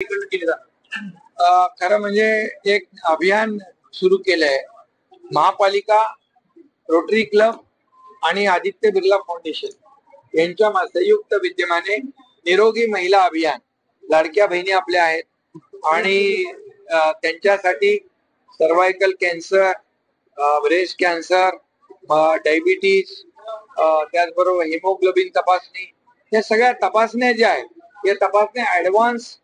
केले जातात। खरं म्हणजे एक अभियान सुरू केलंय महापालिका, रोटरी क्लब आणि आदित्य बिर्ला फाउंडेशन यांच्या संयुक्त विद्यमाने निरोगी महिला अभियान। लाडक्या बहिणी आपल्या आहेत आणि त्यांच्यासाठी cervical cancer, breast cancer, diabetes, त्याचबरोबर हिमोग्लोबिन तपासणी, या सगळ्या तपासण्या ज्या आहेत या तपासण्या ऍडव्हान्स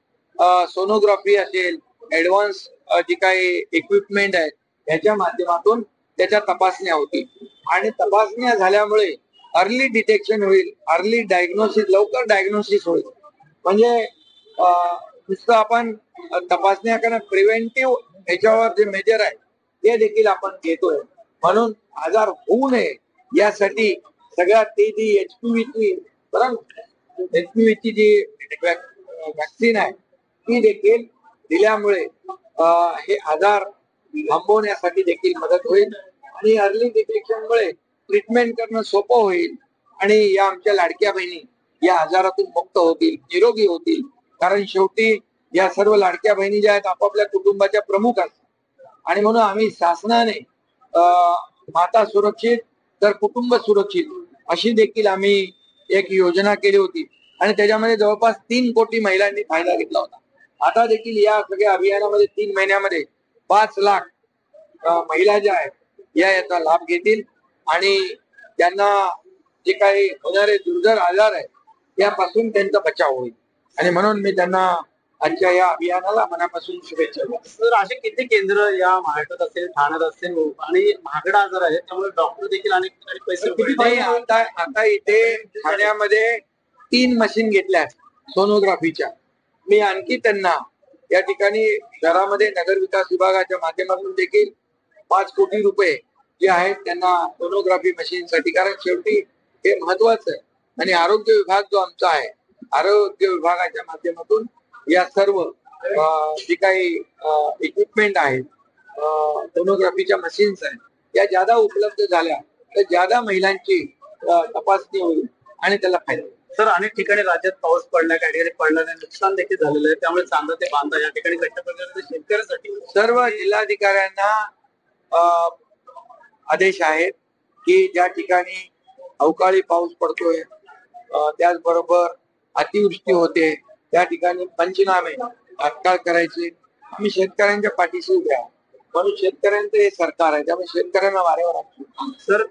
सोनोग्राफी असेल, ऍडव्हान्स जी काही इक्विपमेंट आहे याच्या माध्यमातून त्याच्या तपासण्या होतील आणि तपासण्या झाल्यामुळे अर्ली डिटेक्शन होईल, अर्ली डायग्नोसिस, लवकर डायग्नोसिस होईल। म्हणजे नुसतं आपण तपासण्या करणं, प्रिव्हेंटिव्ह ह्याच्यावर जे मेजर आहे ते देखील आपण घेतोय। म्हणून आजार होऊ नये यासाठी सगळ्यात ती जी एचपीव्हीची जी वॅक्सिन आहे ती देखील दिल्यामुळे हे आजार थांबवण्यासाठी देखील मदत होईल आणि अर्ली डिटेक्शन मुळे ट्रीटमेंट करणं सोपं होईल आणि या आमच्या लाडक्या बहिणी या आजारातून मुक्त होतील, निरोगी होतील। कारण शेवटी या सर्व लाडक्या बहिणी ज्या आहेत आपापल्या कुटुंबाच्या प्रमुख असतात आणि म्हणून आम्ही शासनाने माता सुरक्षित तर कुटुंब सुरक्षित अशी देखील आम्ही एक योजना केली होती आणि त्याच्यामध्ये जवळपास 3 कोटी महिलांनी फायदा घेतला होता। आता देखील या सगळ्या अभियानामध्ये 3 महिन्यामध्ये 5 लाख महिला ज्या आहेत या याचा लाभ घेतील आणि त्यांना जे काही होणारे दुर्धर आजार आहे त्यापासून त्यांचा बचाव होईल आणि म्हणून मी त्यांना आजच्या या अभियानाला मनापासून शुभेच्छा देतो। सर, असे किती केंद्र या महाराष्ट्रात असेल, ठाण्यात असेल आणि महागडा आजार आहे त्यामुळे डॉक्टर देखील अनेक ठिकाणी पैसे आता इथे ठाण्यामध्ये 3 मशीन घेतल्या सोनोग्राफीच्या। मी आणखी त्यांना या ठिकाणी शहरामध्ये नगर विकास विभागाच्या माध्यमातून देखील 5 कोटी रुपये जे आहेत त्यांना सोनोग्राफी मशीन साठी, कारण शेवटी हे महत्वाचं आहे आणि आरोग्य विभाग जो आमचा आहे, आरोग्य विभागाच्या माध्यमातून या सर्व जी काही इक्विपमेंट आहेत, सोनोग्राफीच्या मशीन्स आहेत, या ज्यादा उपलब्ध झाल्या तर ज्यादा महिलांची तपासणी होईल आणि त्याला फायदा होईल। सर, अनेक ठिकाणी राज्यात पाऊस पडला, काही ठिकाणी पडला नाही, नुकसान देखील झालेलं आहे, त्यामुळे चांदा ते बांधा या ठिकाणी कशा प्रकारे शेतकऱ्यांसाठी सर्व जिल्हाधिकाऱ्यांना आदेश आहेत की ज्या ठिकाणी अवकाळी पाऊस पडतोय, त्याचबरोबर अतिवृष्टी होते त्या ठिकाणी पंचनामे तात्काळ करायचे। आम्ही शेतकऱ्यांच्या पाठीशी उभे आहोत, म्हणून शेतकऱ्यांचं हे सरकार आहे, त्यामुळे शेतकऱ्यांना वारेवर. सर